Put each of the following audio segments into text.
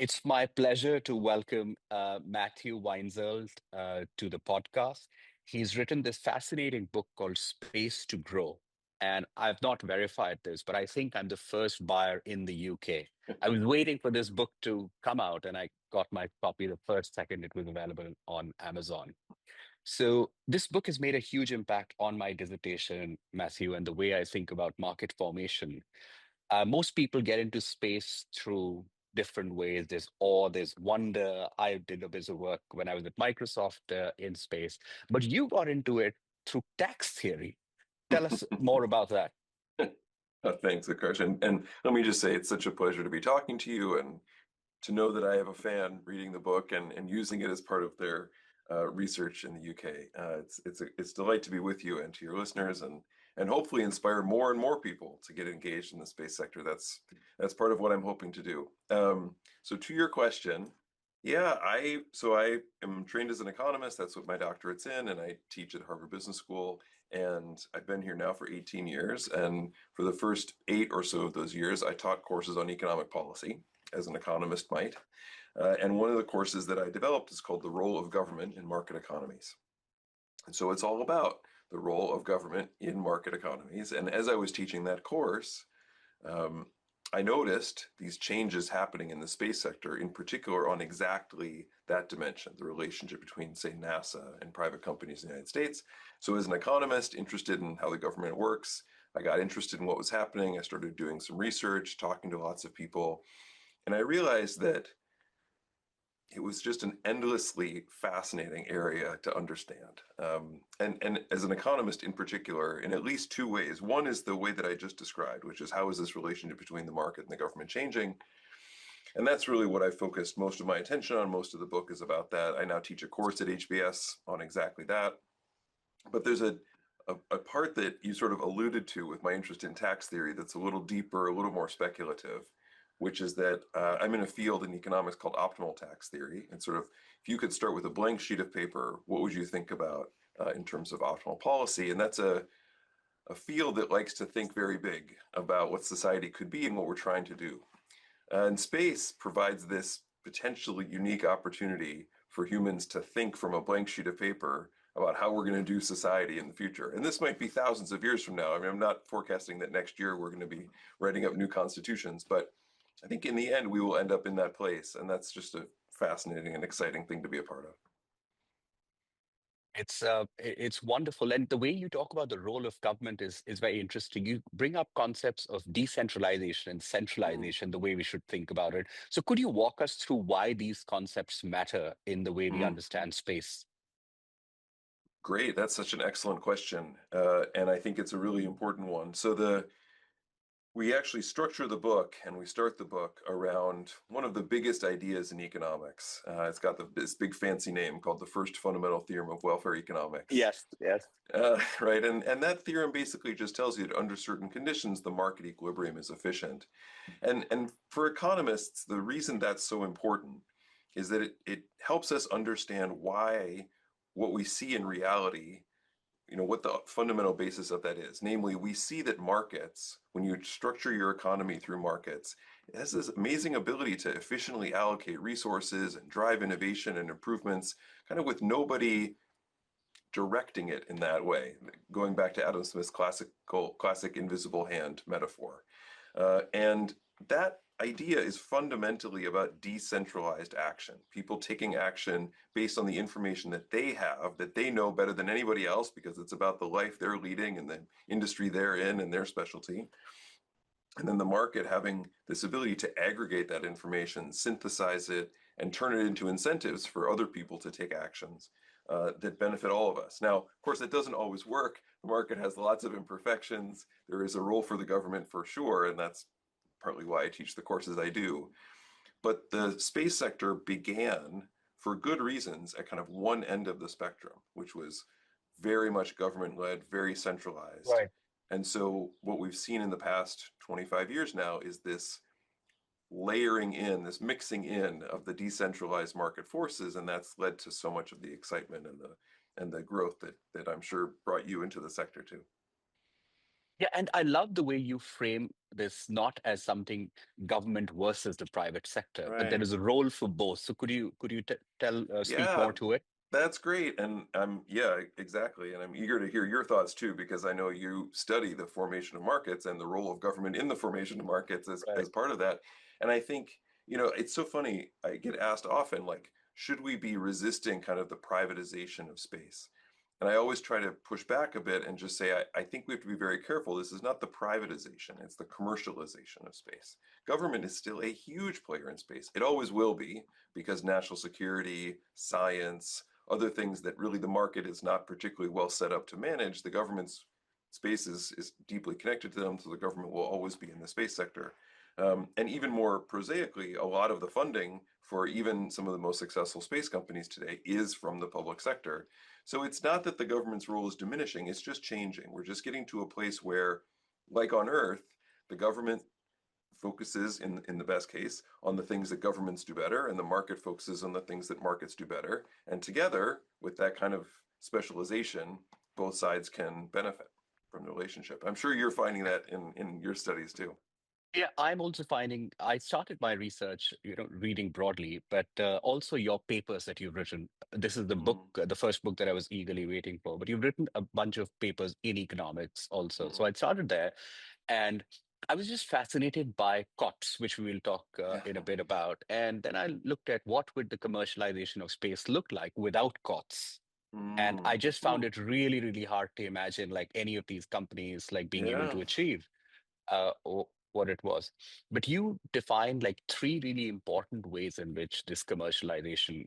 It's my pleasure to welcome Matthew Weinzierl to the podcast. He's written this fascinating book called Space to Grow. And I've not verified this, but I think I'm the first buyer in the UK. I was waiting for this book to come out, and I got my copy the first second it was available on Amazon. So, this book has made a huge impact on my dissertation, Matthew, and the way I think about market formation. Most people get into space through different ways. There's awe, there's wonder. I did a bit of work when I was at Microsoft in space, but you got into it through tax theory. Tell us more about that. Thanks, Akash. And let me just say, it's such a pleasure to be talking to you and to know that I have a fan reading the book and using it as part of their research in the UK. It's a delight to be with you and to your listeners and hopefully inspire more and more people to get engaged in the space sector. That's part of what I'm hoping to do. So to your question, yeah, I am trained as an economist. That's what my doctorate's in, and I teach at Harvard Business School. And I've been here now for 18 years. And for the first 8 or so of those years, I taught courses on economic policy, as an economist might. And one of the courses that I developed is called The Role of Government in Market Economies. And so it's all about the role of government in market economies. And as I was teaching that course, um, I noticed these changes happening in the space sector, in particular on exactly that dimension, the relationship between, say, NASA and private companies in the United States. So as an economist interested in how the government works, I got interested in what was happening. I started doing some research, talking to lots of people, and I realized that it was just an endlessly fascinating area to understand. And as an economist in particular, in at least 2 ways. One is the way that I just described, which is how is this relationship between the market and the government changing? And that's really what I focused most of my attention on. Most of the book is about that. I now teach a course at HBS on exactly that. But there's a part that you sort of alluded to with my interest in tax theory that's a little deeper, a little more speculative, which is that I'm in a field in economics called optimal tax theory. And sort of, if you could start with a blank sheet of paper, what would you think about in terms of optimal policy? And that's a field that likes to think very big about what society could be and what we're trying to do. And space provides this potentially unique opportunity for humans to think from a blank sheet of paper about how we're going to do society in the future. And this might be thousands of years from now. I mean, I'm not forecasting that next year we're going to be writing up new constitutions, but I think in the end we will end up in that place. And that's just a fascinating and exciting thing to be a part of. It's wonderful, and the way you talk about the role of government is very interesting. You bring up concepts of decentralization and centralization, the way we should think about it. So, could you walk us through why these concepts matter in the way we Mm-hmm. understand space? Great. That's such an excellent question. And I think it's a really important one. We actually structure the book and we start the book around one of the biggest ideas in economics. It's got this big fancy name called the first fundamental theorem of welfare economics. Yes, yes. Right. And that theorem basically just tells you that under certain conditions, the market equilibrium is efficient. And for economists, the reason that's so important is that it helps us understand why what we see in reality, what the fundamental basis of that is. Namely, we see that markets, when you structure your economy through markets, it has this amazing ability to efficiently allocate resources and drive innovation and improvements, kind of with nobody directing it in that way, going back to Adam Smith's classic invisible hand metaphor. And that idea is fundamentally about decentralized action, people taking action based on the information that they have, that they know better than anybody else, because it's about the life they're leading and the industry they're in and their specialty. And then the market having this ability to aggregate that information, synthesize it, and turn it into incentives for other people to take actions that benefit all of us. Now, of course, it doesn't always work. The market has lots of imperfections. There is a role for the government for sure, and that's partly why I teach the courses I do. But the space sector began for good reasons at kind of one end of the spectrum, which was very much government-led, very centralized. Right. And so what we've seen in the past 25 years now is this layering in, this mixing in of the decentralized market forces, and that's led to so much of the excitement and the growth that I'm sure brought you into the sector too. Yeah, and I love the way you frame this not as something government versus the private sector, but there Right. is a role for both. So could you tell speak Yeah, more to it? that's great. And yeah, exactly. And I'm eager to hear your thoughts too, because I know you study the formation of markets and the role of government in the formation of markets as Right. part of that. And I think, it's so funny. I get asked often, like, should we be resisting kind of the privatization of space? And I always try to push back a bit and just say, I think we have to be very careful. This is not the privatization, it's the commercialization of space. Government is still a huge player in space. It always will be because national security, science, other things that really the market is not particularly well set up to manage, the government's space is deeply connected to them, so the government will always be in the space sector. And even more prosaically, a lot of the funding for even some of the most successful space companies today is from the public sector. So it's not that the government's role is diminishing, it's just changing. We're just getting to a place where, like on Earth, the government focuses in the best case on the things that governments do better and the market focuses on the things that markets do better, and together with that kind of specialization both sides can benefit from the relationship. I'm sure you're finding that in your studies too. Yeah, I'm also finding I started my research, reading broadly, but also your papers that you've written. This is the book, Mm, the first book that I was eagerly waiting for, but you've written a bunch of papers in economics also. So mm, I started there and I was just fascinated by COTS, which we will talk yeah. in a bit about. And then I looked at what would the commercialization of space look like without COTS. And I Mm, just found ooh, it really, really hard to imagine like any of these companies like being able yeah. to achieve what it was. But you defined like three really important ways in which this commercialization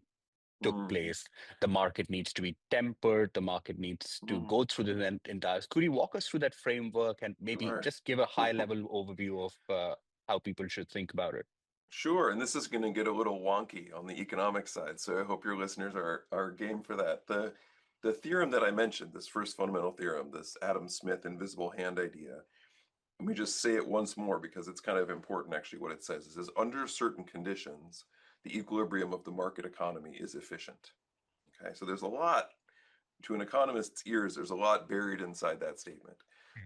took Mm, place. The market needs to be tempered, the market needs to mm, go through the entire. Could you walk us through that framework and maybe sure. just give a high level overview of how people should think about it? Sure, and this is going to get a little wonky on the economic side, so I hope your listeners are game for that. The theorem that I mentioned, this first fundamental theorem, this Adam Smith invisible hand idea, let me just say it once more because it's kind of important actually what it says. It says under certain conditions, the equilibrium of the market economy is efficient. Okay, so there's a lot to an economist's ears, there's a lot buried inside that statement.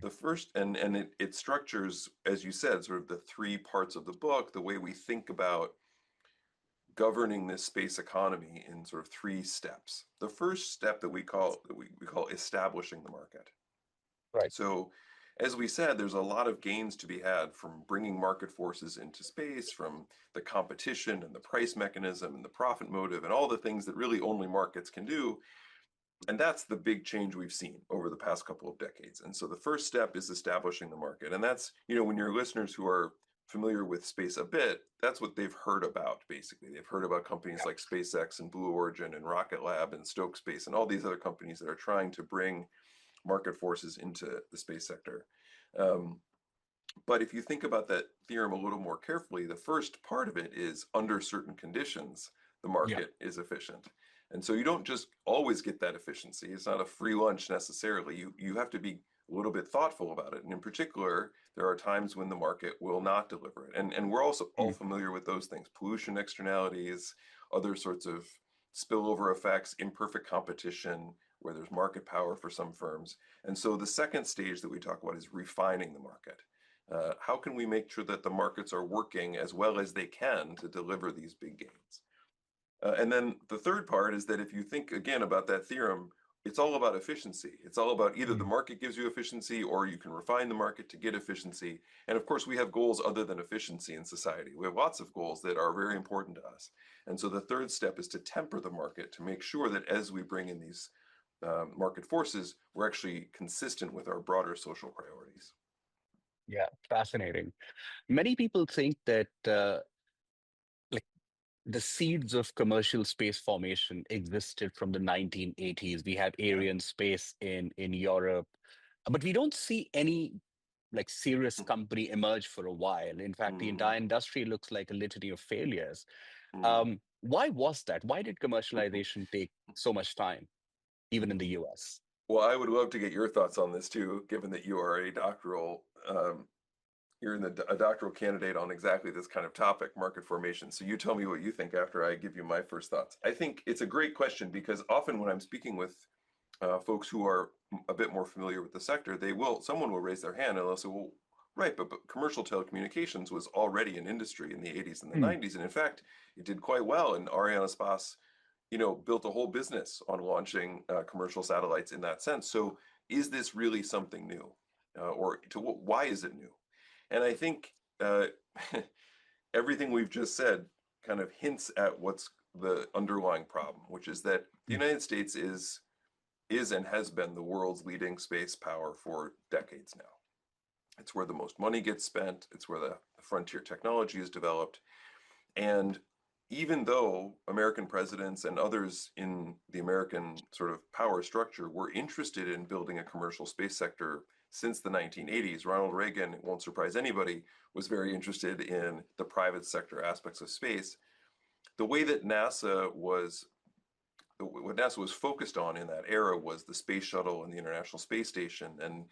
The first, and it structures, as you said, sort of the three parts of the book, the way we think about governing this space economy in sort of three steps. The first step that we call establishing the market. Right. So as we said, there's a lot of gains to be had from bringing market forces into space, from the competition and the price mechanism and the profit motive and all the things that really only markets can do. And that's the big change we've seen over the past couple of decades. And so the first step is establishing the market. And that's, when your listeners who are familiar with space a bit, that's what they've heard about, basically. They've heard about companies Yeah. like SpaceX and Blue Origin and Rocket Lab and Stoke Space and all these other companies that are trying to bring market forces into the space sector. Um, but if you think about that theorem a little more carefully, the first part of it is under certain conditions, the Yeah. market is efficient. And so you don't just always get that efficiency. It's not a free lunch necessarily. You have to be a little bit thoughtful about it. And in particular, there are times when the market will not deliver it. And we're also all Mm. familiar with those things, pollution externalities, other sorts of spillover effects, imperfect competition, where there's market power for some firms. And so the second stage that we talk about is refining the market. How can we make sure that the markets are working as well as they can to deliver these big gains? And then the third part is that if you think again about that theorem, it's all about efficiency. It's all about either the Mm. market gives you efficiency or you can refine the market to get efficiency. And of course, we have goals other than efficiency in society. We have lots of goals that are very important to us. And so the third step is to temper the market to make sure that as we bring in these market forces, we're actually consistent with our broader social priorities. Yeah, fascinating. Many people think that like the seeds of commercial space formation existed from the 1980s. We had Yeah. Aryan space in Europe, but we don't see any like serious company emerge for a while. In fact, the Mm, entire industry looks like a litany of failures. mm. Why was that? Why did commercialization take so much time, even in the US? Well, I would love to get your thoughts on this too, given that you are a doctoral, you're a doctoral candidate on exactly this kind of topic, market formation. So you tell me what you think after I give you my first thoughts. I think it's a great question because often when I'm speaking with folks who are a bit more familiar with the sector, someone will raise their hand and they'll say, well, right, but commercial telecommunications was already an industry in the 80s and the Mm, 90s. And in fact, it did quite well. And Ariane Spas, built a whole business on launching commercial satellites in that sense. So is this really something new? Why is it new? And I think everything we've just said kind of hints at what's the underlying problem, which is that the mm, United States is and has been the world's leading space power for decades now. It's where the most money gets spent. It's where the frontier technology is developed. And even though American presidents and others in the American sort of power structure were interested in building a commercial space sector since the 1980s, Ronald Reagan, it won't surprise anybody, was very interested in the private sector aspects of space. The way that what NASA was focused on in that era was the space shuttle and the International Space Station. And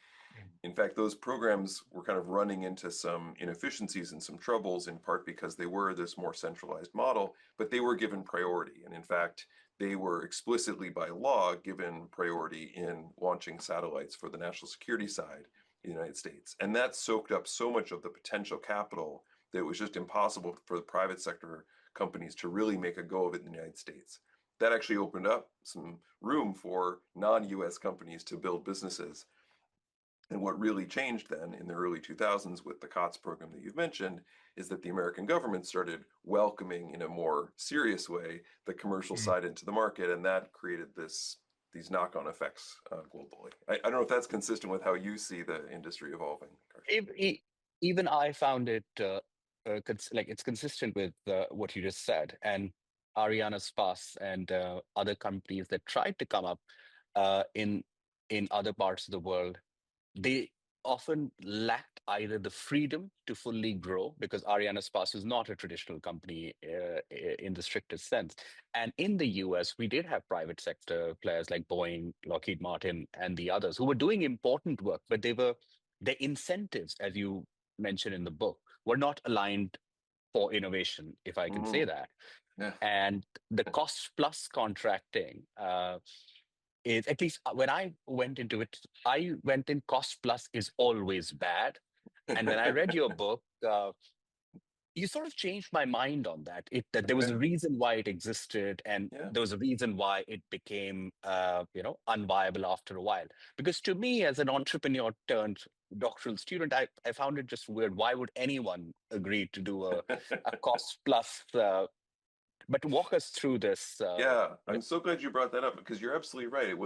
in fact, those programs were kind of running into some inefficiencies and some troubles, in part because they were this more centralized model, but they were given priority. And in fact, they were explicitly by law given priority in launching satellites for the national security side in the United States. And that soaked up so much of the potential capital that it was just impossible for the private sector companies to really make a go of it in the United States. That actually opened up some room for non-US companies to build businesses. And what really changed then in the early 2000s with the COTS program that you've mentioned is that the American government started welcoming in a more serious way the commercial mm. side into the market, and that created these knock-on effects globally. I don't know if that's consistent with how you see the industry evolving, Karsh. Even I found it like it's consistent with what you just said. And Ariana Spas and other companies that tried to come up in other parts of the world, they often lacked either the freedom to fully grow because Ariana Spas is not a traditional company in the strictest sense. And in the US, we did have private sector players like Boeing, Lockheed Martin, and the others who were doing important work, but their incentives, as you mentioned in the book, were not aligned for innovation, if I can say Mm, that. yeah. And the cost plus contracting is, at least when I went into it, I went in cost plus is always bad. And when I read your book, you sort of changed my mind on that. That there was Okay. a reason why it existed, and Yeah. there was a reason why it became, unviable after a while. Because to me, as an entrepreneur turned doctoral student, I found it just weird. Why would anyone agree to do a cost plus? But walk us through this. Yeah, I'm so glad you brought that up because you're absolutely right.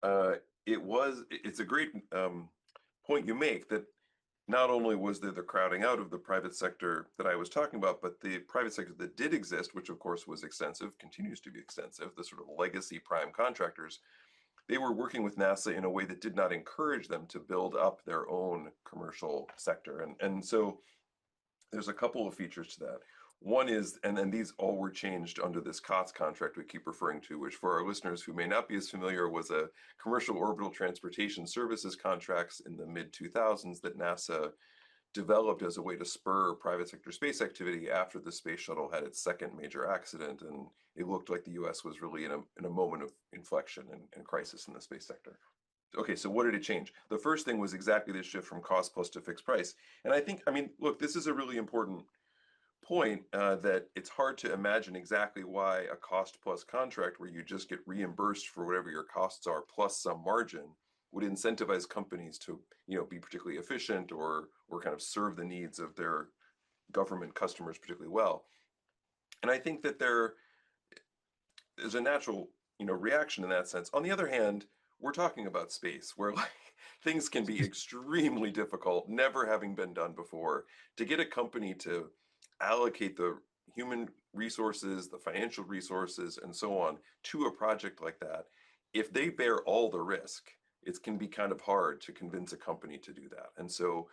Uh, it's a great point you make that not only was there the crowding out of the private sector that I was talking about, but the private sector that did exist, which of course was extensive, continues to be extensive, the sort of legacy prime contractors, they were working with NASA in a way that did not encourage them to build up their own commercial sector. And so there's a couple of features to that. One is, and then these all were changed under this COTS contract we keep referring to, which for our listeners who may not be as familiar was a commercial orbital transportation services contracts in the mid 2000s that NASA developed as a way to spur private sector space activity after the space shuttle had its second major accident. And it looked like the US was really in a moment of inflection and crisis in the space sector. Okay, so what did it change? The first thing was exactly this shift from cost plus to fixed price. And I mean, look, this is a really important point that it's hard to imagine exactly why a cost plus contract where you just get reimbursed for whatever your costs are plus some margin would incentivize companies to, be particularly efficient or kind of serve the needs of their government customers particularly well. And I think that there's a natural, reaction in that sense. On the other hand, we're talking about space where like things can be extremely difficult, never having been done before. To get a company to allocate the human resources, the financial resources, and so on to a project like that, if they bear all the risk, it can be kind of hard to convince a company to do that. And so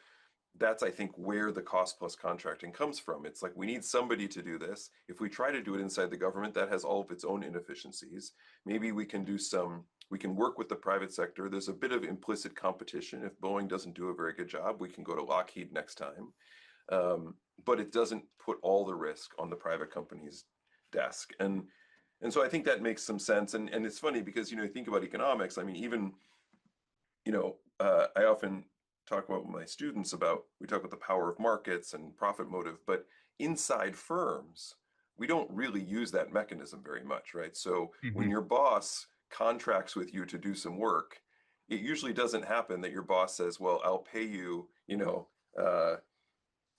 that's, I think, where the cost plus contracting comes from. It's like we need somebody to do this. If we try to do it inside the government, that has all of its own inefficiencies. Maybe we can work with the private sector. There's a bit of implicit competition. If Boeing doesn't do a very good job, we can go to Lockheed next time. But it doesn't put all the risk on the private company's desk. And And so I think that makes some sense. And it's funny because, you think about economics. I mean, even, I often talk about with my students we talk about the power of markets and profit motive, but inside firms, we don't really use that mechanism very much, right? So when Hmm. your boss contracts with you to do some work, it usually doesn't happen that your boss says, well, I'll pay you,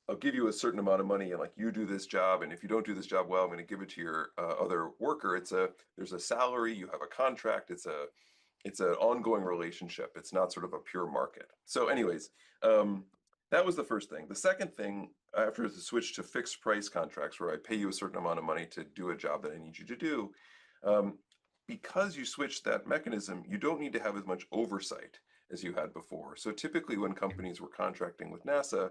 I'll give you a certain amount of money and like you do this job, and if you don't do this job well, I'm going to give it to your other worker. There's a salary, you have a contract. It's an ongoing relationship. It's not sort of a pure market. So, anyways, um, that was the first thing. The second thing, after the switch to fixed price contracts, where I pay you a certain amount of money to do a job that I need you to do, um, because you switch that mechanism, you don't need to have as much oversight as you had before. So typically when companies were contracting with NASA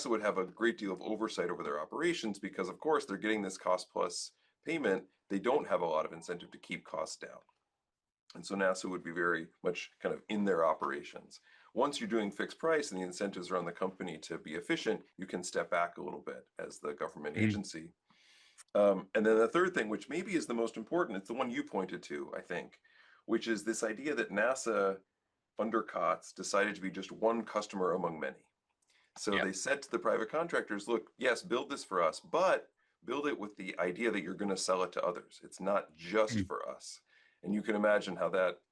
would have a great deal of oversight over their operations because of course they're getting this cost plus payment. They don't have a lot of incentive to keep costs down. And so NASA would be very much kind of in their operations. Once you're doing fixed price and the incentives are on the company to be efficient, you can step back a little bit as the government agency. And then the third thing, which maybe is the most important, it's the one you pointed to, I think, which is this idea that NASA under COTS decided to be just one customer among many. So Yeah. they said to the private contractors, look, yes, build this for us, but build it with the idea that you're going to sell it to others. It's not just Mm. for us. And you can imagine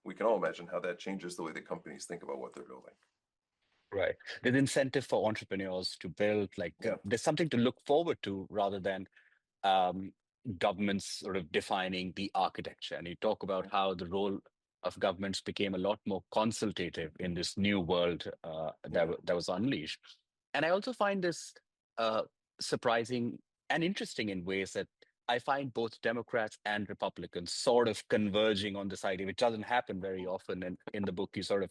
we can all imagine how that changes the way that companies think about what they're building. Right. There's incentive for entrepreneurs to build, like, Yeah. there's something to look forward to rather than um, governments sort of defining the architecture. And you talk about Right. how the role of governments became a lot more consultative in this new world Yeah. that was unleashed. And I also find this uh, surprising and interesting in ways that I find both Democrats and Republicans sort of converging on this idea, which doesn't happen very often. And in the book, you sort of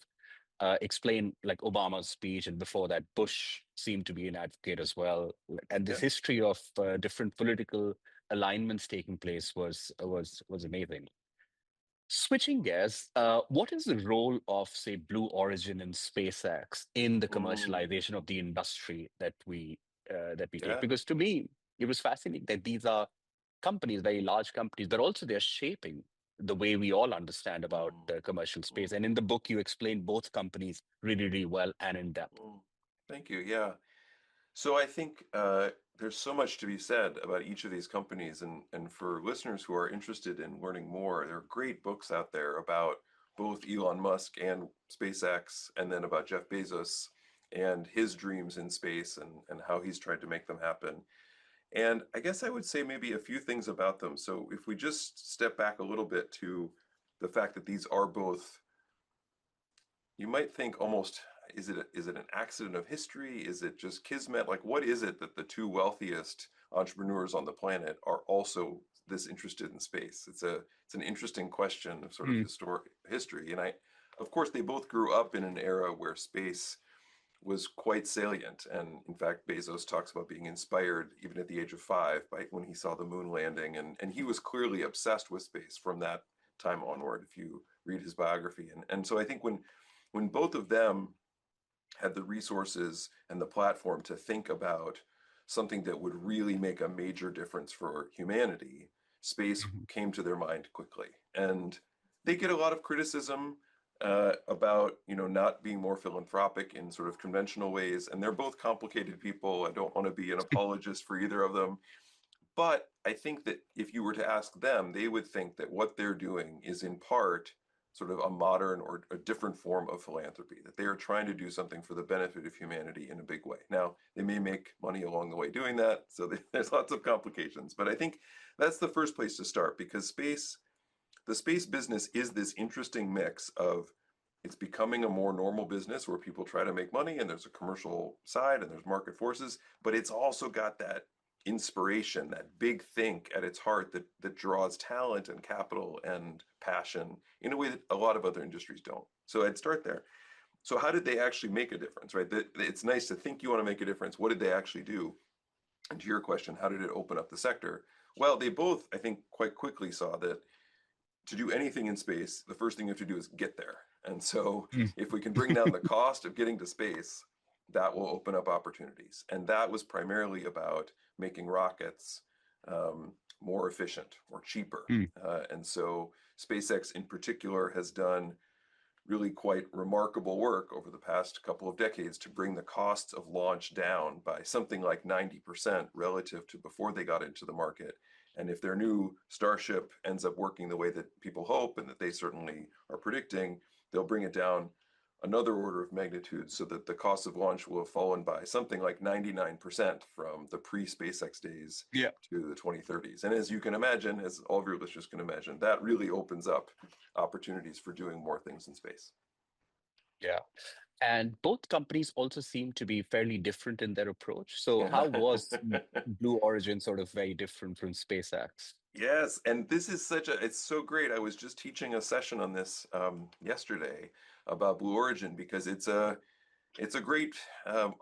explain like Obama's speech, and before that, Bush seemed to be an advocate as well. And this Yeah. history of different political alignments taking place was amazing. Switching gears, what is the role of, say, Blue Origin and SpaceX in the Mm, commercialization of the industry that we take? yeah. Because to me, it was fascinating that these are companies, very large companies, but also they're shaping the way we all understand about Mm, the commercial mm, space. And in the book, you explain both companies really, really well and in depth. mm. Thank you. Yeah. So I think there's so much to be said about each of these companies, and for listeners who are interested in learning more, there are great books out there about both Elon Musk and SpaceX, and then about Jeff Bezos and his dreams in space and how he's tried to make them happen. And I guess I would say maybe a few things about them. So if we just step back a little bit to the fact that these are both, you might think almost, is it an accident of history? Is it just kismet? Like, what is it that the two wealthiest entrepreneurs on the planet are also this interested in space? It's an interesting question of sort of Mm. historic history. And of course, they both grew up in an era where space was quite salient. And in fact, Bezos talks about being inspired even at the age of 5 by when he saw the moon landing. And he was clearly obsessed with space from that time onward, if you read his biography. And so I think when both of them had the resources and the platform to think about something that would really make a major difference for humanity, space Mhm. came to their mind quickly. And they get a lot of criticism about not being more philanthropic in sort of conventional ways. And they're both complicated people. I don't want to be an apologist for either of them. But I think that if you were to ask them, they would think that what they're doing is in part sort of a modern or a different form of philanthropy, that they are trying to do something for the benefit of humanity in a big way. Now, they may make money along the way doing that, so there's lots of complications. But I think that's the first place to start because the space business is this interesting mix of it's becoming a more normal business where people try to make money and there's a commercial side and there's market forces, but it's also got that inspiration, that big think at its heart that draws talent and capital and passion in a way that a lot of other industries don't. So I'd start there. So how did they actually make a difference, right? It's nice to think you want to make a difference. What did they actually do? And to your question, how did it open up the sector? Well, they both, I think, quite quickly saw that to do anything in space, the first thing you have to do is get there. And so Mm. if we can bring down the cost of getting to space, that will open up opportunities. And that was primarily about making rockets, um, more efficient or cheaper. Mm. And so SpaceX in particular has done really quite remarkable work over the past couple of decades to bring the costs of launch down by something like 90% relative to before they got into the market. And if their new Starship ends up working the way that people hope and that they certainly are predicting, they'll bring it down another order of magnitude so that the cost of launch will have fallen by something like 99% from the pre-SpaceX days Yeah. to the 2030s. And as you can imagine, as all of your listeners can imagine, that really opens up opportunities for doing more things in space. Yeah. And both companies also seem to be fairly different in their approach. So Yeah. how was Blue Origin sort of very different from SpaceX? Yes, and this is it's so great. I was just teaching a session on this yesterday about Blue Origin because it's a great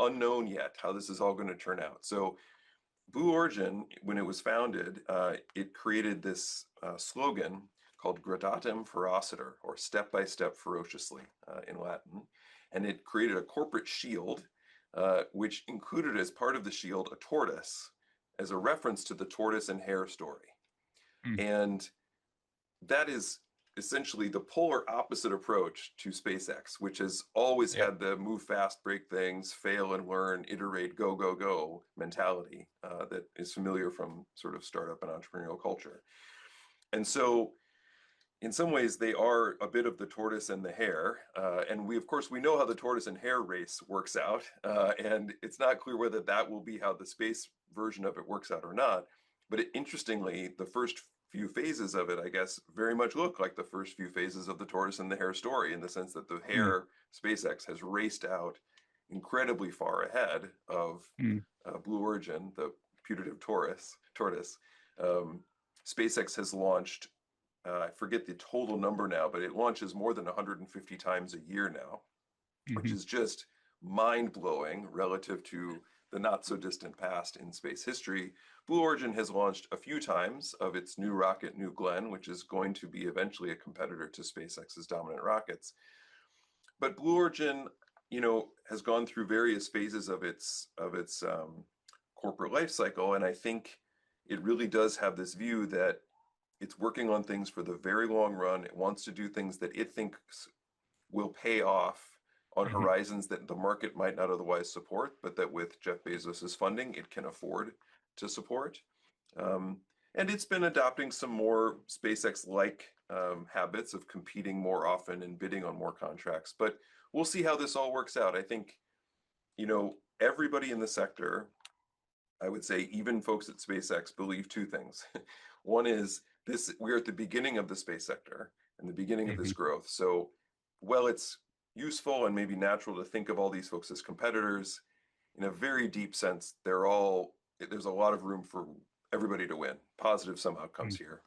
unknown yet how this is all going to turn out. So Blue Origin, when it was founded, it created this slogan called Gradatim Ferociter, or step by step ferociously in Latin. And it created a corporate shield, which included as part of the shield a tortoise as a reference to the tortoise and hare story. Mm. And that is essentially the polar opposite approach to SpaceX, which has always Yeah. had the move fast, break things, fail and learn, iterate, go, go, go mentality that is familiar from sort of startup and entrepreneurial culture. And so in some ways they are a bit of the tortoise and the hare, and we of course we know how the tortoise and hare race works out, and it's not clear whether that will be how the space version of it works out or not. But interestingly, the first few phases of it, I guess, very much look like the first few phases of the tortoise and the hare story, in the sense that the Mm. hare SpaceX has raced out incredibly far ahead of Mm. Blue Origin, the putative tortoise. Um, SpaceX has launched, I forget the total number now, but it launches more than 150 times a year now, which Mhm. is just mind blowing relative to the not so distant past in space history. Blue Origin has launched a few times of its new rocket, New Glenn, which is going to be eventually a competitor to SpaceX's dominant rockets. But Blue Origin, has gone through various phases of its corporate life cycle, and I think it really does have this view that it's working on things for the very long run. It wants to do things that it thinks will pay off on Mhm. horizons that the market might not otherwise support, but that with Jeff Bezos's funding, it can afford to support. Um, and it's been adopting some more SpaceX-like habits of competing more often and bidding on more contracts. But we'll see how this all works out. I think, everybody in the sector, I would say even folks at SpaceX, believe two things. One is this: we're at the beginning of the space sector and the beginning of this Mhm. growth. So, well, it's useful and maybe natural to think of all these folks as competitors. In a very deep sense, there's a lot of room for everybody to win. Positive sum outcomes Mm. here.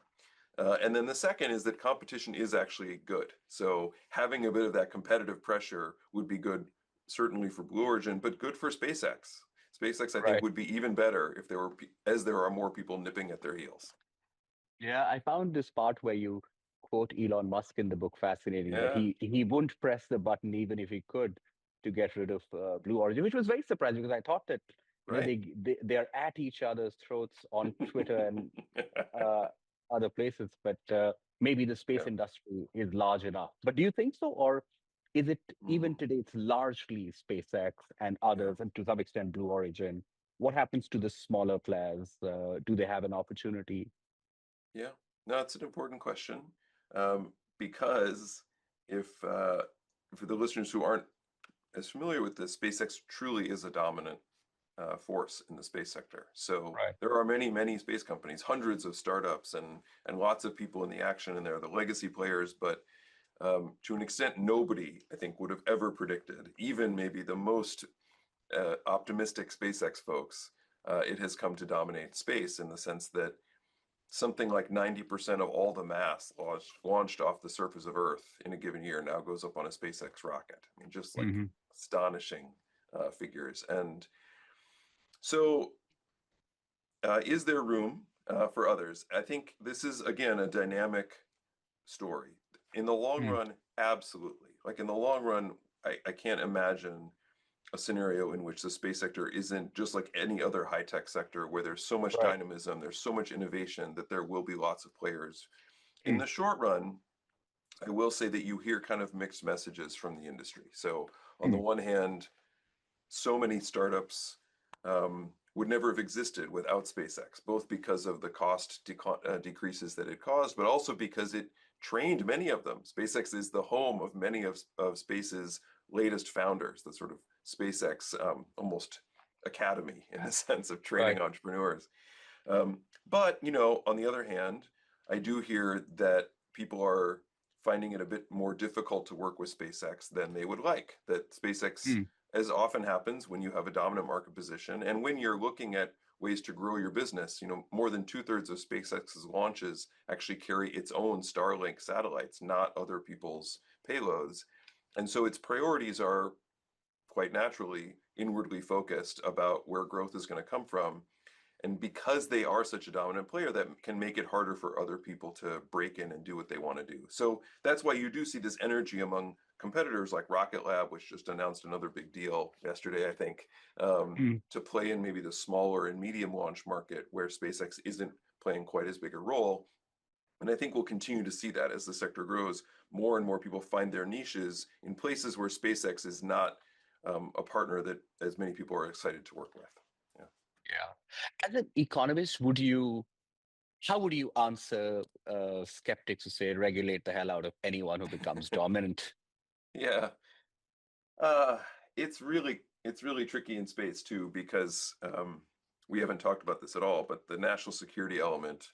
And then the second is that competition is actually good. So having a bit of that competitive pressure would be good, certainly for Blue Origin, but good for SpaceX. SpaceX, I think, Right. would be even better if as there are more people nipping at their heels. Yeah, I found this part where you quote Elon Musk in the book fascinating, that Yeah, he wouldn't press the button even if he could to get rid of Blue Origin, which was very surprising because I thought that right. they are at each other's throats on Twitter and uh, other places, but maybe the space Yeah. industry is large enough. But do you think so, or is it Mm, even today? It's largely SpaceX and yeah. others, and to some extent Blue Origin. What happens to the smaller players? Do they have an opportunity? Yeah. No, it's an important question. Because if for the listeners who aren't as familiar with this, SpaceX truly is a dominant force in the space sector. So Right. there are many, many space companies, hundreds of startups, and lots of people in the action, and they're the legacy players. But to an extent, nobody, I think, would have ever predicted, even maybe the most optimistic SpaceX folks, it has come to dominate space in the sense that something like 90% of all the mass launched off the surface of Earth in a given year now goes up on a SpaceX rocket. I mean, just like Hmm. astonishing figures. And so, is there room for others? I think this is, again, a dynamic story. In the long Mm. run, absolutely. Like in the long run, I can't imagine a scenario in which the space sector isn't just like any other high-tech sector where there's so much Right. dynamism, there's so much innovation that there will be lots of players. In Mm, the short run, I will say that you hear kind of mixed messages from the industry. So on the mm, one hand, so many startups would never have existed without SpaceX, both because of the decreases that it caused, but also because it trained many of them. SpaceX is the home of many of Space's latest founders, the sort of SpaceX almost academy in the sense of training right. entrepreneurs. Um, but, you know, on the other hand, I do hear that people are finding it a bit more difficult to work with SpaceX than they would like. That SpaceX, Mm, as often happens when you have a dominant market position and when you're looking at ways to grow your business, you know, more than two-thirds of SpaceX's launches actually carry its own Starlink satellites, not other people's payloads. And so its priorities are quite naturally inwardly focused about where growth is going to come from. And because they are such a dominant player, that can make it harder for other people to break in and do what they want to do. So that's why you do see this energy among competitors like Rocket Lab, which just announced another big deal yesterday, I think, mm. to play in maybe the smaller and medium launch market where SpaceX isn't playing quite as big a role. And I think we'll continue to see that as the sector grows. More and more people find their niches in places where SpaceX is not a partner that as many people are excited to work with. Yeah. Yeah. As an economist, how would you answer skeptics who say regulate the hell out of anyone who becomes dominant? Yeah. Uh, it's really tricky in space too because we haven't talked about this at all, but the national security element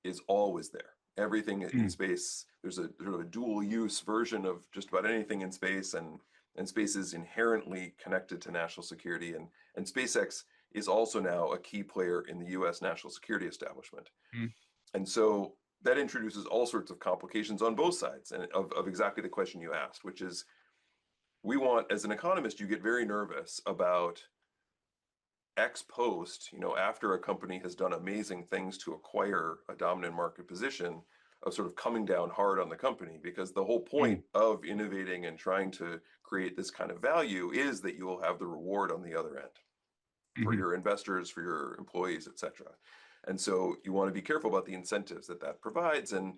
is always there. Everything in Mm, space, there's a sort of a dual use version of just about anything in space, and space is inherently connected to national security, and SpaceX is also now a key player in the U.S. national security establishment. mm, And so that introduces all sorts of complications on both sides and of exactly the question you asked, which is we want, as an economist, you get very nervous about ex post, you know, after a company has done amazing things to acquire a dominant market position, of sort of coming down hard on the company because the whole point mm, of innovating and trying to create this kind of value is that you will have the reward on the other end for mhm, your investors, for your employees, etc. And so you want to be careful about the incentives that that provides, and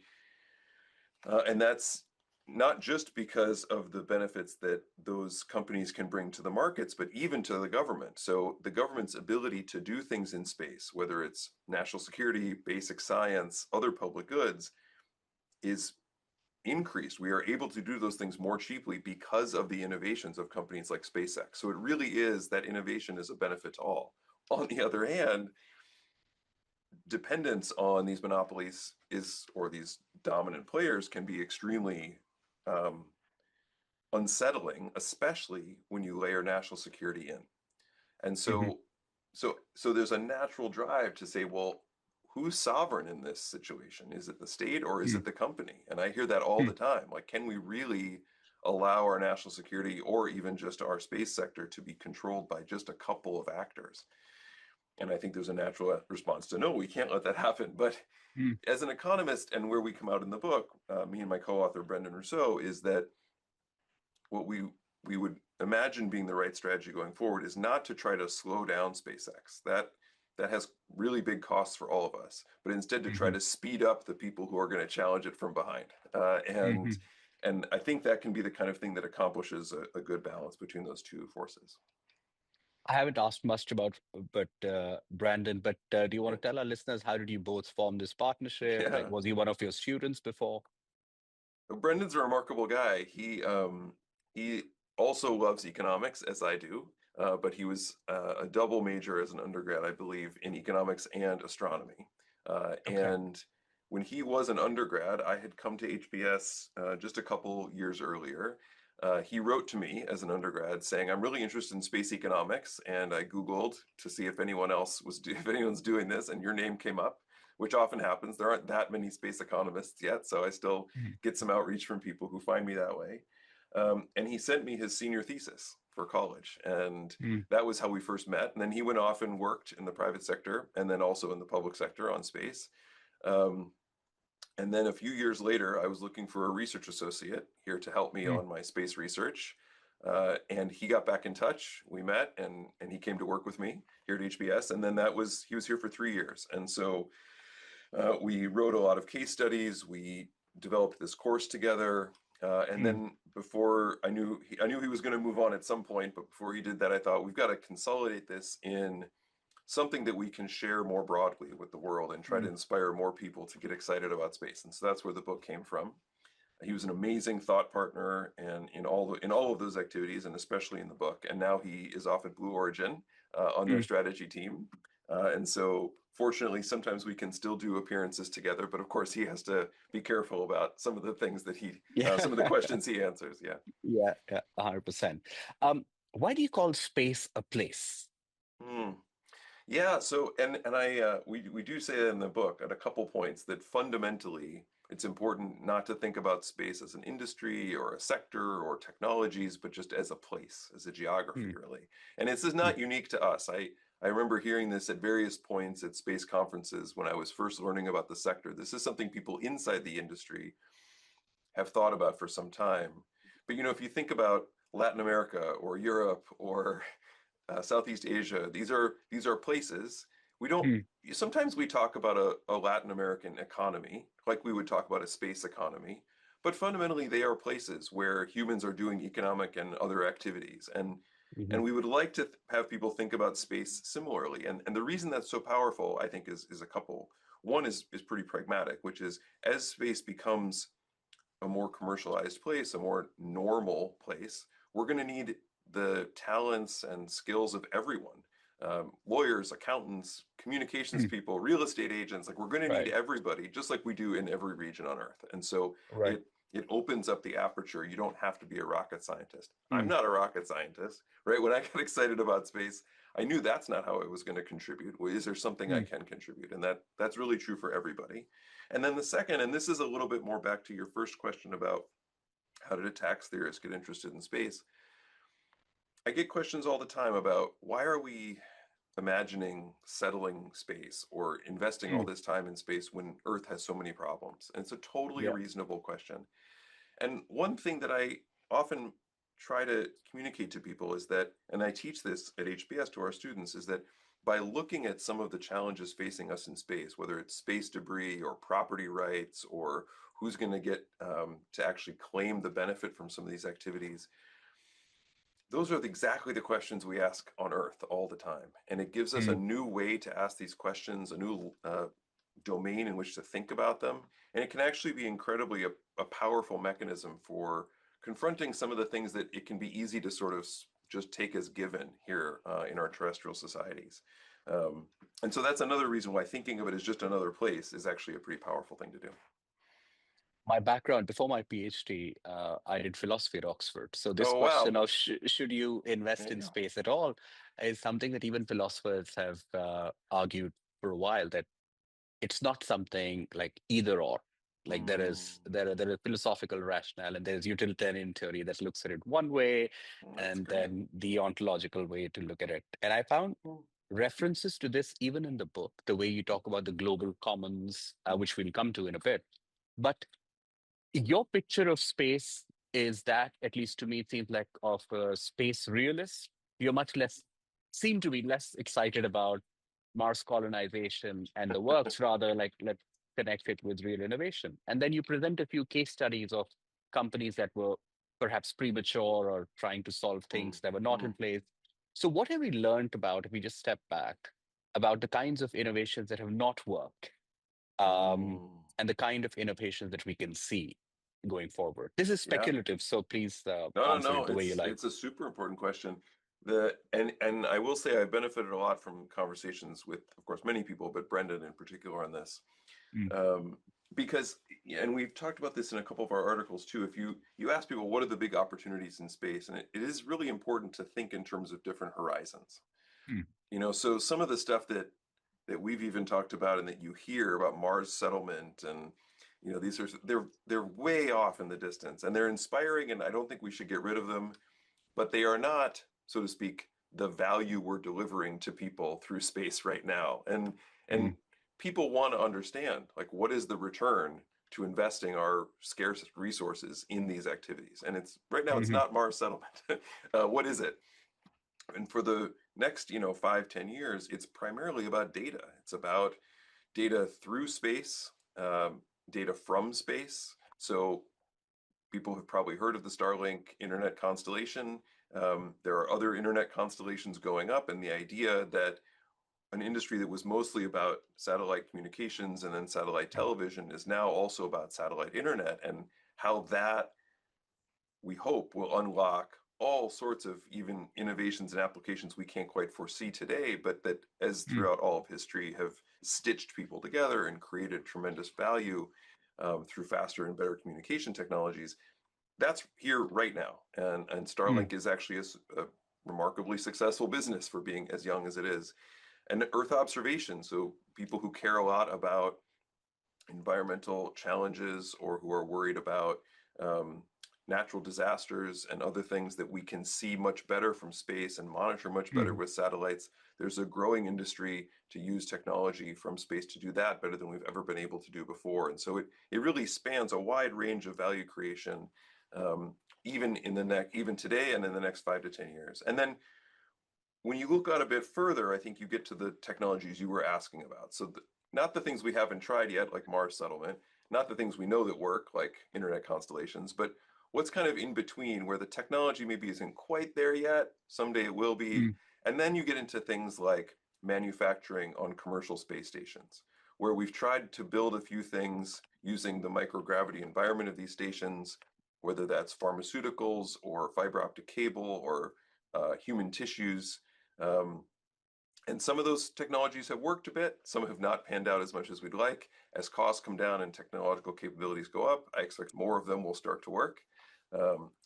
that's not just because of the benefits that those companies can bring to the markets, but even to the government. So the government's ability to do things in space, whether it's national security, basic science, other public goods, is increased. We are able to do those things more cheaply because of the innovations of companies like SpaceX. So it really is that innovation is a benefit to all. On the other hand, dependence on these monopolies is, or these dominant players can be extremely um, unsettling, especially when you layer national security in. And mhm, so there's a natural drive to say, well, who's sovereign in this situation? Is it the state or is mm, it the company? And I hear that all the mm. time. Like, can we really allow our national security or even just our space sector to be controlled by just a couple of actors? And I think there's a natural response to no, we can't let that happen. But Mm, as an economist, and where we come out in the book, me and my co-author Brendan Rousseau, is that what we would imagine being the right strategy going forward is not to try to slow down SpaceX. That has really big costs for all of us, but instead to try mhm, to speed up the people who are going to challenge it from behind. And mhm. and I think that can be the kind of thing that accomplishes a good balance between those two forces. I haven't asked much about, but Brandon, but do you want Yeah. to tell our listeners how did you both form this partnership? Like, Yeah. was he one of your students before? Brendan's a remarkable guy. He also loves economics as I do, but he was a double major as an undergrad, I believe, in economics and astronomy. Okay. And when he was an undergrad, I had come to HBS just a couple years earlier. He wrote to me as an undergrad saying, "I'm really interested in space economics," and I Googled to see if anyone else if anyone's doing this, and your name came up, which often happens. There aren't that many space economists yet, so I still Mhm, get some outreach from people who find me that way. And he sent me his senior thesis for college. And mm, that was how we first met. And then he went off and worked in the private sector and then also in the public sector on space. Um, and then a few years later, I was looking for a research associate here to help me mm, on my space research. And he got back in touch. We met, and he came to work with me here at HBS. And then he was here for 3 years. And so we wrote a lot of case studies. We developed this course together. And Mm. then before I knew he was going to move on at some point, but before he did that, I thought we've got to consolidate this in something that we can share more broadly with the world and try to Mm. inspire more people to get excited about space. And so that's where the book came from. He was an amazing thought partner and in all of those activities, and especially in the book. And now he is off at Blue Origin on their Mm. strategy team. And so fortunately, sometimes we can still do appearances together, but of course he has to be careful about some of the things that Yeah. some of the questions he answers. Yeah. Yeah, yeah, 100%. Why do you call space a place? Hmm. Yeah, so and I we do say that in the book at a couple points that fundamentally it's important not to think about space as an industry or a sector or technologies, but just as a place, as a geography, Mm. really. And this is Mm. not unique to us. I remember hearing this at various points at space conferences when I was first learning about the sector. This is something people inside the industry have thought about for some time. But if you think about Latin America or Europe or Southeast Asia. These are places we don't. Mm. Sometimes we talk about a Latin American economy, like we would talk about a space economy, but fundamentally they are places where humans are doing economic and other activities, and Mhm. we would like to have people think about space similarly. And the reason that's so powerful, I think, is a couple. One is pretty pragmatic, which is as space becomes a more commercialized place, a more normal place, we're going to need the talents and skills of everyone. Lawyers, accountants, communications Mm. people, real estate agents, like we're going to need Right, everybody, just like we do in every region on Earth. And so right. it opens up the aperture. You don't have to be a rocket scientist. I'm Mm. not a rocket scientist, right? When I got excited about space, I knew that's not how I was going to contribute. Well, is there something I Mm. can contribute? And that's really true for everybody. And then the second, and this is a little bit more back to your first question about how did a tax theorist get interested in space? I get questions all the time about why are we imagining settling space or investing all Mm. this time in space when Earth has so many problems? And it's a totally Yeah. reasonable question. And one thing that I often try to communicate to people is that, and I teach this at HBS to our students, is that by looking at some of the challenges facing us in space, whether it's space debris or property rights or who's going to get to actually claim the benefit from some of these activities, those are exactly the questions we ask on Earth all the time. And it gives us a Mm. new way to ask these questions, a new domain in which to think about them. And it can actually be incredibly a powerful mechanism for confronting some of the things that it can be easy to sort of just take as given here in our terrestrial societies. Um, and so that's another reason why thinking of it as just another place is actually a pretty powerful thing to do. My background before my PhD, I did philosophy at Oxford. So this Oh, question wow. of should you invest There you in go. space at all is something that even philosophers have argued for a while, that it's not something like either or. Like Mm, there is philosophical rationale and there's utilitarian theory that looks at it one way, that's and great. then the ontological way to look at it. And I found Mm, references to this even in the book, the way you talk about the global commons, which we'll come to in a bit. But your picture of space is that, at least to me, it seems like of a space realist. You're much less, seem to be less excited about Mars colonization and the works, rather like let's connect it with real innovation. And then you present a few case studies of companies that were perhaps premature or trying to solve mm, things that were not in mm, place. So what have we learned about, if we just step back, about the kinds of innovations that have not worked, um, mm. and the kind of innovations that we can see going forward? This is Yeah. speculative, so please No, no, answer no. it the way you like. It's a super important question. And I will say I've benefited a lot from conversations with, of course, many people, but Brendan in particular on this. Mm. Um, because, and we've talked about this in a couple of our articles too. If you ask people what are the big opportunities in space, and it is really important to think in terms of different horizons. Mm. So some of the stuff that we've even talked about and that you hear about Mars settlement and these are they're way off in the distance and they're inspiring and I don't think we should get rid of them, but they are not, so to speak, the value we're delivering to people through space right now. And Mm. people want to understand like what is the return to investing our scarce resources in these activities. And it's right now, it's Mhm. not Mars settlement. What is it? And for the next, 5, 10 years, it's primarily about data. It's about data through space, data from space. So people have probably heard of the Starlink internet constellation. There are other internet constellations going up, and the idea that an industry that was mostly about satellite communications and then satellite television is now also about satellite internet, and how that, we hope, will unlock all sorts of even innovations and applications we can't quite foresee today, but that, as Mm. throughout all of history, have stitched people together and created tremendous value through faster and better communication technologies. That's here right now. And Mm. Starlink is actually a remarkably successful business for being as young as it is. And Earth observation, so people who care a lot about environmental challenges or who are worried about um, natural disasters and other things that we can see much better from space and monitor much better Mm. with satellites. There's a growing industry to use technology from space to do that better than we've ever been able to do before. And so it really spans a wide range of value creation, um, even today and in the next 5 to 10 years. And then when you look out a bit further, I think you get to the technologies you were asking about. So not the things we haven't tried yet, like Mars settlement, not the things we know that work, like internet constellations, but what's kind of in between where the technology maybe isn't quite there yet. Someday it will be. Mm. And then you get into things like manufacturing on commercial space stations, where we've tried to build a few things using the microgravity environment of these stations, whether that's pharmaceuticals or fiber optic cable or human tissues. um, and some of those technologies have worked a bit. Some have not panned out as much as we'd like. As costs come down and technological capabilities go up, I expect more of them will start to work.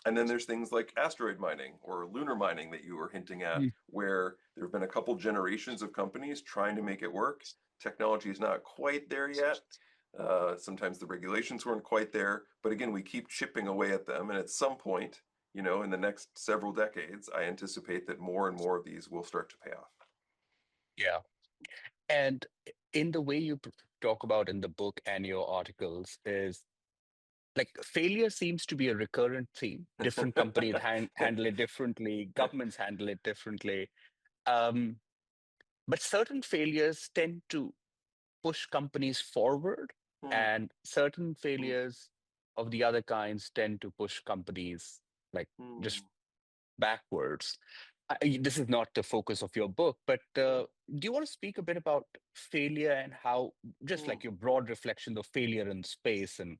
And then there's things like asteroid mining or lunar mining that you were hinting at, Mm. where there have been a couple generations of companies trying to make it work. Technology is not quite there yet. Sometimes the regulations weren't quite there. But again, we keep chipping away at them. And at some point, in the next several decades, I anticipate that more and more of these will start to pay off. Yeah. And in the way you talk about in the book and your articles is like failure seems to be a recurrent theme. Different companies handle it differently, governments handle it differently. Um, but certain failures tend to push companies forward, Hmm, and certain hmm, failures of the other kinds tend to push companies like just hmm, backwards. This is not the focus of your book, but hmm, do you want to speak a bit about failure and how, just hmm, like your broad reflection of failure in space, and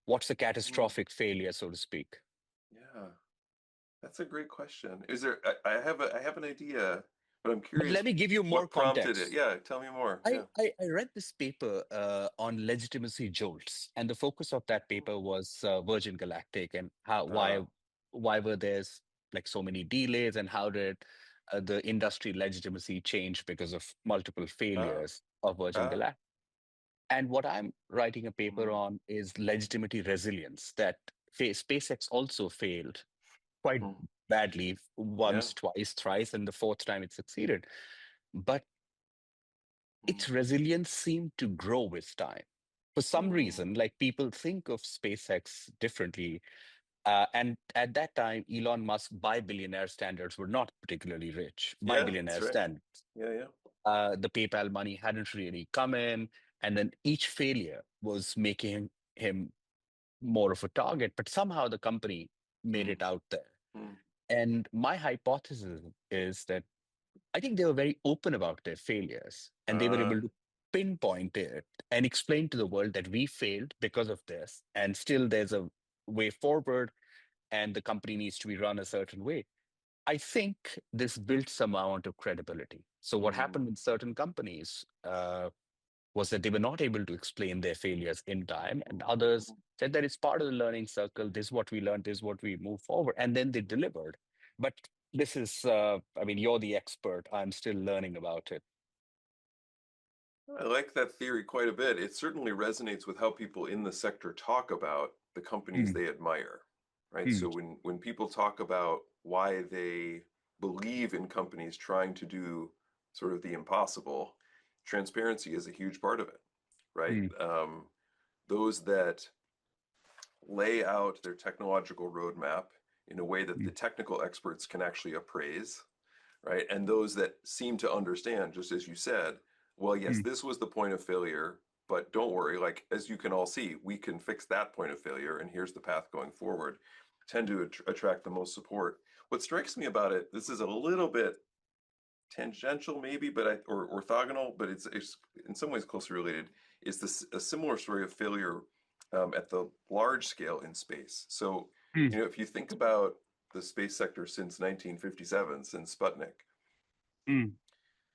what's a hmm. catastrophic failure, so to speak? Yeah, that's a great question. I have an idea, but I'm But curious let me give you more what prompted it. context. Yeah, tell me more. Yeah. I read this paper on legitimacy jolts, and the focus of that paper was Virgin Galactic and how Uh, why were there's like so many delays, and how did the industry legitimacy change because of multiple uh, failures of Virgin uh, Galactic. And what I'm writing a paper mm, on is legitimacy resilience, that SpaceX also failed quite mm, badly yeah. once, twice, thrice, and the fourth time it succeeded. But its Mm, resilience seemed to grow with time. For some mm. reason, like people think of SpaceX differently. And at that time, Elon Musk, by billionaire standards, were not particularly rich. By Yeah, that's billionaire right. standards, Yeah, yeah. the PayPal money hadn't really come in. And then each failure was making him more of a target. But somehow the company made Mm, it out there. mm, And my hypothesis is that I think they were very open about their failures, and they were uh, able to pinpoint it and explain to the world that we failed because of this, and still there's a way forward, and the company needs to be run a certain way. I think this built some amount of credibility. So what mm, happened with certain companies was that they were not able to explain their failures in time, and others mm. said that it's part of the learning circle. This is what we learned, this is what we move forward, and then they delivered. But this is, I mean, you're the expert. I'm still learning about it. I like that theory quite a bit. It certainly resonates with how people in the sector talk about the companies Mm. they admire, right? Mm. So when people talk about why they believe in companies trying to do sort of the impossible, transparency is a huge part of it, right? Mm. those that lay out their technological roadmap in a way that the mm, technical experts can actually appraise, right? And those that seem to understand, just as you said, well, yes, mm. this was the point of failure, but don't worry, like as you can all see, we can fix that point of failure, and here's the path going forward, tend to attract the most support. What strikes me about it, this is a little bit tangential maybe, or orthogonal, but it's in some ways closely related, is this a similar story of failure at the large scale in space. So, Mm, if you think about the space sector since 1957, since Sputnik, mm,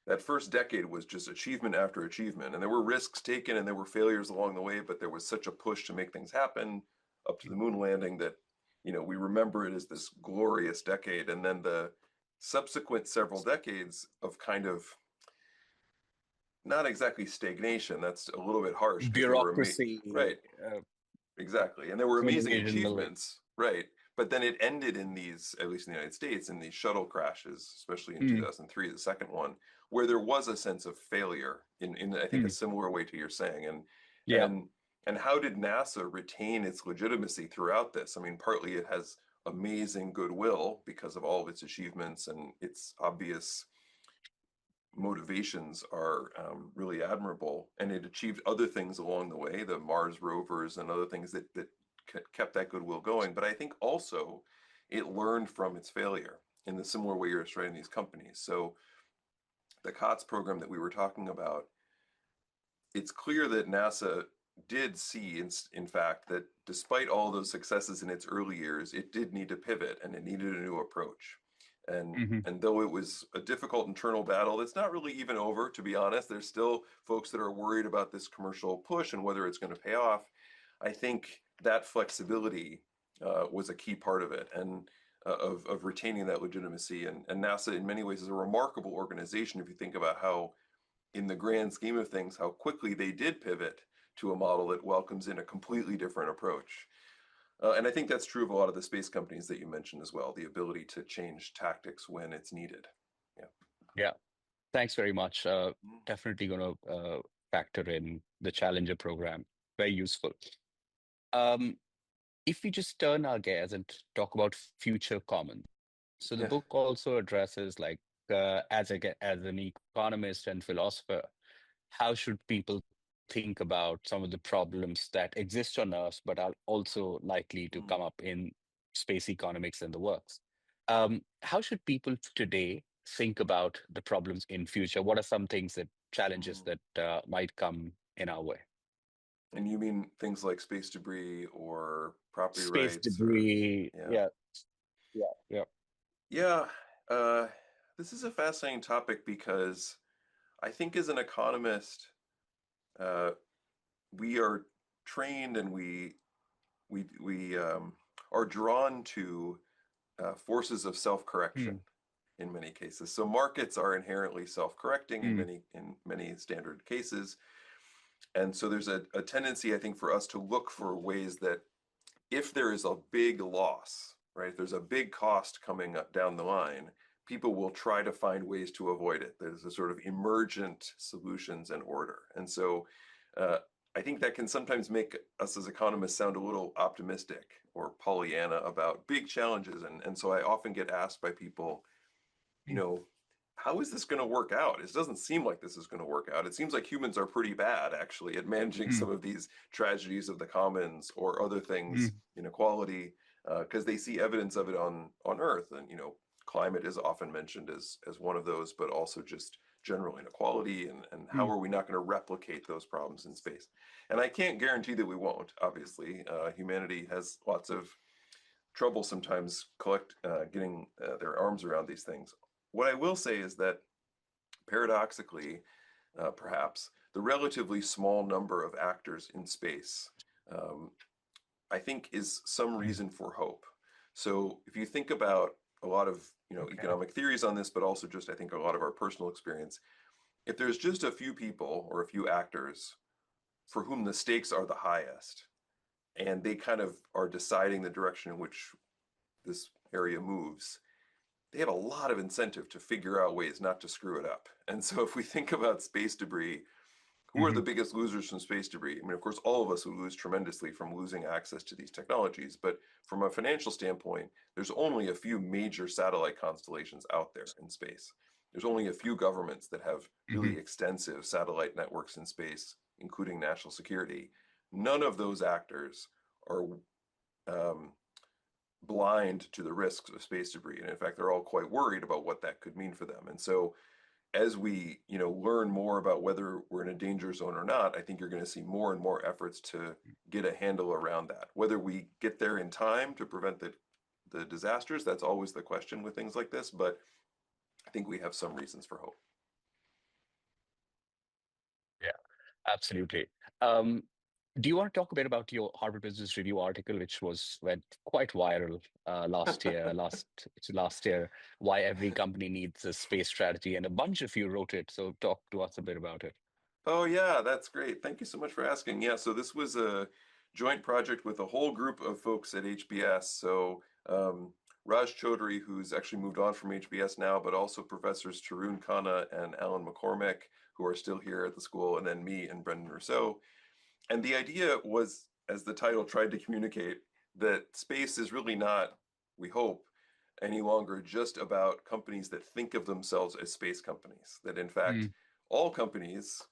that first decade was just achievement after achievement. And there were risks taken and there were failures along the way, but there was such a push to make things happen up to the moon landing that, we remember it as this glorious decade. And then the subsequent several decades of kind of not exactly stagnation, that's a little bit harsh because there were, bureaucracy, right, exactly. And there were amazing invasion, achievements, right? But then it ended in these, at least in the United States, in these shuttle crashes, especially in mm, 2003, the second one, where there was a sense of failure in I think a mm. similar way to you're saying. Yeah. And and how did NASA retain its legitimacy throughout this? I mean, partly it has amazing goodwill because of all of its achievements and its obvious motivations are really admirable, and it achieved other things along the way, the Mars rovers and other things that kept that goodwill going. But I think also it learned from its failure in the similar way you're describing these companies. So the COTS program that we were talking about, it's clear that NASA did see, in fact, that despite all those successes in its early years, it did need to pivot and it needed a new approach. And Hmm. and though it was a difficult internal battle, it's not really even over, to be honest. There's still folks that are worried about this commercial push and whether it's going to pay off. I think that flexibility was a key part of it, and of retaining that legitimacy. And NASA, in many ways, is a remarkable organization if you think about how, in the grand scheme of things, how quickly they did pivot to a model that welcomes in a completely different approach. And I think that's true of a lot of the space companies that you mentioned as well, the ability to change tactics when it's needed. Yeah. Yeah. Thanks very much. Definitely going to factor in the Challenger program. Very useful. Um, if we just turn our gears and talk about future commons. So the Yeah. book also addresses like as an economist and philosopher, how should people think about some of the problems that exist on Earth, but are also likely to Mm, come up in space economics and the works? How should people today think about the problems in future? What are some things that challenges mm. that might come in our way? And you mean things like space debris or property Space rights or, debris. yeah. Yeah, yeah, yeah. Yeah. Uh, this is a fascinating topic because I think as an economist, uh, we are trained and we are drawn to forces of self-correction Hmm, in many cases. So markets are inherently self-correcting in hmm, many standard cases. And so there's a tendency, I think, for us to look for ways that if there is a big loss, right, if there's a big cost coming up down the line, people will try to find ways to avoid it. There's a sort of emergent solutions and order. And so uh, I think that can sometimes make us as economists sound a little optimistic or Pollyanna about big challenges. And so I often get asked by people, you hmm, know, how is this going to work out? It doesn't seem like this is going to work out. It seems like humans are pretty bad, actually, at managing hmm, some of these tragedies of the commons or other hmm, things, inequality, because they see evidence of it on Earth. And climate is often mentioned as one of those, but also just general inequality and how hmm, are we not going to replicate those problems in space? And I can't guarantee that we won't. Obviously, humanity has lots of trouble sometimes getting their arms around these things. What I will say is that paradoxically, perhaps, the relatively small number of actors in space, um, I think, is some hmm. reason for hope. So if you think about a lot of Okay. economic theories on this, but also just I think a lot of our personal experience, if there's just a few people or a few actors for whom the stakes are the highest, and they kind of are deciding the direction in which this area moves, they have a lot of incentive to figure out ways not to screw it up. And so if we think about space debris, who are the biggest losers from space debris? I mean, of course, all of us would lose tremendously from losing access to these technologies, but from a financial standpoint, there's only a few major satellite constellations out there in space. There's only a few governments that have really extensive satellite networks in space, including national security. None of those actors are um, blind to the risks of space debris, and in fact, they're all quite worried about what that could mean for them. And so, as we learn more about whether we're in a danger zone or not, I think you're going to see more and more efforts to get a handle around that. Whether we get there in time to prevent the disasters, that's always the question with things like this, but I think we have some reasons for hope. Yeah, absolutely. Um, do you want to talk a bit about your Harvard Business Review article, which went quite viral last year? Why every company needs a space strategy, and a bunch of you wrote it. So talk to us a bit about it. Oh yeah, that's great. Thank you so much for asking. Yeah, so this was a joint project with a whole group of folks at HBS. So Raj Chaudhry, who's actually moved on from HBS now, but also professors Tarun Khanna and Alan McCormick, who are still here at the school, and then me and Brendan Rousseau. And the idea was, as the title tried to communicate, that space is really not, we hope, any longer just about companies that think of themselves as space companies. That in fact, Mm, all companies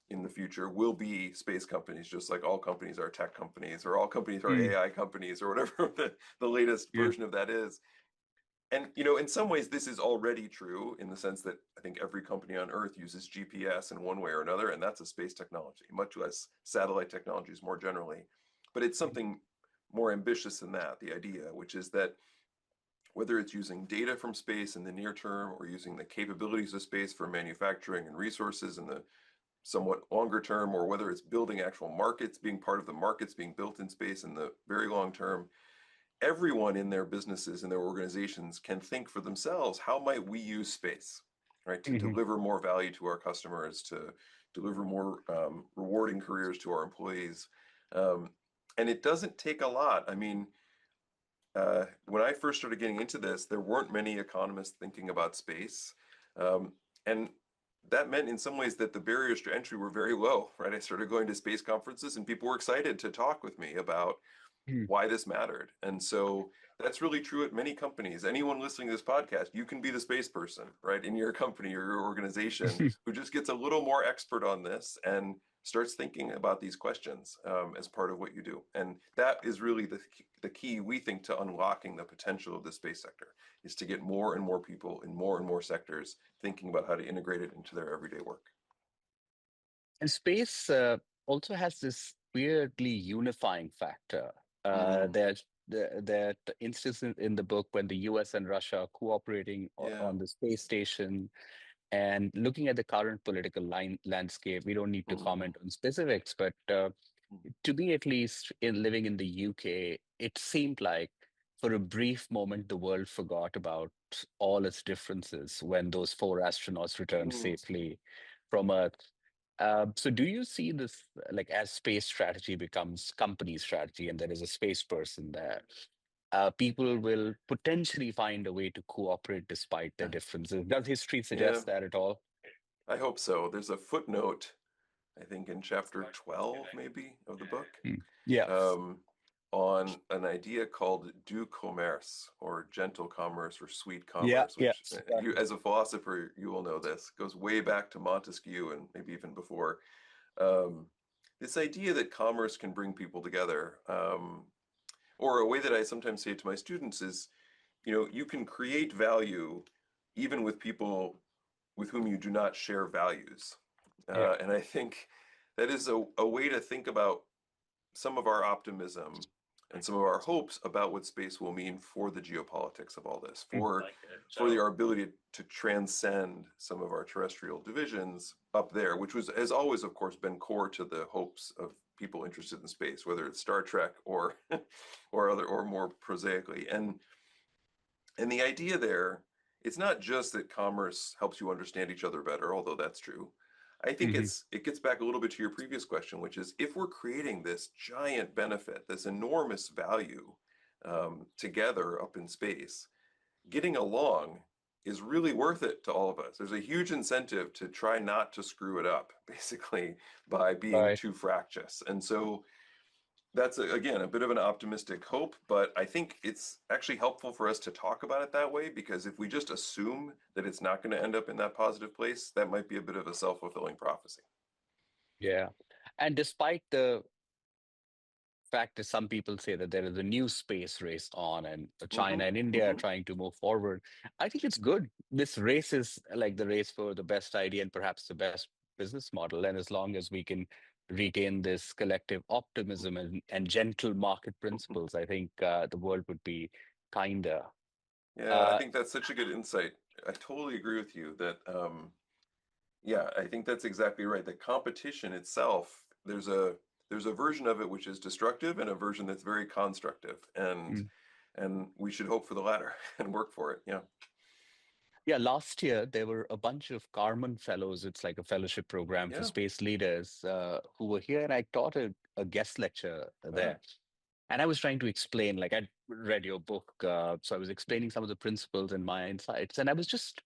in the future will be space companies, just like all companies are tech companies, or all companies are mm, AI companies, or whatever the latest yeah. version of that is. And in some ways, this is already true in the sense that I think every company on Earth uses GPS in one way or another, and that's a space technology, much less satellite technologies more generally. But it's something more ambitious than that, the idea, which is that whether it's using data from space in the near term or using the capabilities of space for manufacturing and resources in the somewhat longer term, or whether it's building actual markets, being part of the markets being built in space in the very long term, everyone in their businesses and their organizations can think for themselves, how might we use space, right, to Mhm. deliver more value to our customers, to deliver more rewarding careers to our employees. Um, and it doesn't take a lot. I mean, when I first started getting into this, there weren't many economists thinking about space. Um, and that meant in some ways that the barriers to entry were very low, right? I started going to space conferences and people were excited to talk with me about Mm. why this mattered. And so that's really true at many companies. Anyone listening to this podcast, you can be the space person, right, in your company or your organization who just gets a little more expert on this and starts thinking about these questions as part of what you do. And that is really the key, we think, to unlocking the potential of the space sector, is to get more and more people in more sectors thinking about how to integrate it into their everyday work. And space also has this weirdly unifying factor. Mm, That instance in the book when the US and Russia are cooperating yeah. on the space station, and looking at the current political landscape, we don't need to Mm, comment on specifics, but to me at least, in living in the UK, it seemed like for a brief moment the world forgot about all its differences when those four astronauts returned mm, safely from Earth. So do you see this like as space strategy becomes company strategy and there is a space person there? People will potentially find a way to cooperate despite their differences. Does history yeah. suggest that at all? I hope so. There's a footnote, I think in chapter 12, maybe, of the book, Hmm. Yeah. um, on an idea called doux commerce, or gentle commerce, or sweet Yeah. commerce, Yeah. which you, as a philosopher, you will know this, goes way back to Montesquieu and maybe even before. Um, this idea that commerce can bring people together, or a way that I sometimes say it to my students is, you can create value even with people with whom you do not share values. Yeah. And I think that is a way to think about some of our optimism and some of our hopes about what space will mean for the geopolitics of all this, Mm. for our ability to transcend some of our terrestrial divisions up there, which has always, of course, been core to the hopes of people interested in space, whether it's Star Trek or or more prosaically. And the idea there, it's not just that commerce helps you understand each other better, although that's true. I think Mhm. it gets back a little bit to your previous question, which is if we're creating this giant benefit, this enormous value together up in space, getting along is really worth it to all of us. There's a huge incentive to try not to screw it up, basically, by being Right. too fractious. And so that's again a bit of an optimistic hope, but I think it's actually helpful for us to talk about it that way because if we just assume that it's not going to end up in that positive place, that might be a bit of a self-fulfilling prophecy. Yeah. And despite the fact that some people say that there is a new space race on and Hmm. China and India are Hmm. trying to move forward, I think it's good. This race is like the race for the best idea and perhaps the best business model. And as long as we can retain this collective optimism and gentle market principles, I think the world would be kinder. Yeah, I Uh, think that's such a good insight. I totally agree with you that yeah, I think that's exactly right. The competition itself, there's a version of it which is destructive and a version that's very constructive. And we should hope for the latter and work for it. Yeah. Yeah, last year there were a bunch of Carmen Fellows. It's like a fellowship program for Yeah. space leaders who were here, and I taught a guest lecture Ah, there. And I was trying to explain, like I'd read your book, so I was explaining some of the principles and my insights, and I was just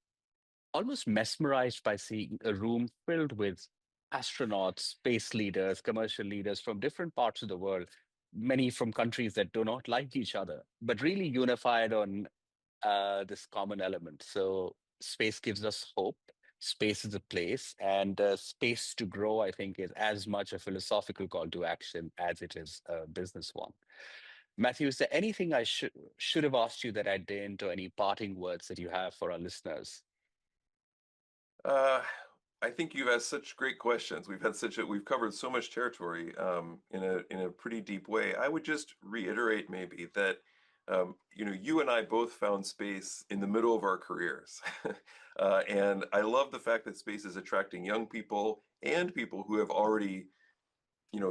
almost mesmerized by seeing a room filled with astronauts, space leaders, commercial leaders from different parts of the world, many from countries that do not like each other, but really unified on this common element. So space gives us hope. Space is a place, and space to grow, I think, is as much a philosophical call to action as it is a business one. Matthew, is there anything I should have asked you that I didn't, or any parting words that you have for our listeners? uh, I think you've asked such great questions. We've covered so much territory in a pretty deep way. I would just reiterate maybe that you and I both found space in the middle of our careers, and I love the fact that space is attracting young people and people who have already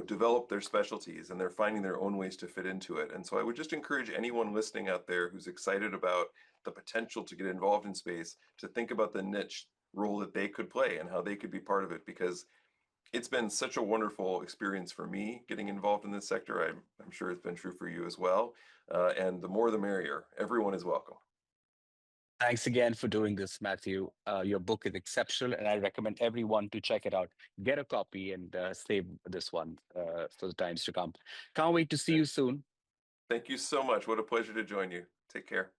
developed their specialties and they're finding their own ways to fit into it. And so I would just encourage anyone listening out there who's excited about the potential to get involved in space to think about the niche role that they could play and how they could be part of it because it's been such a wonderful experience for me getting involved in this sector. I'm sure it's been true for you as well. And the more the merrier. Everyone is welcome. Thanks again for doing this, Matthew. Your book is exceptional, and I recommend everyone to check it out. Get a copy and save this one for the times to come. Can't wait to see you soon. Thank you so much. What a pleasure to join you. Take care.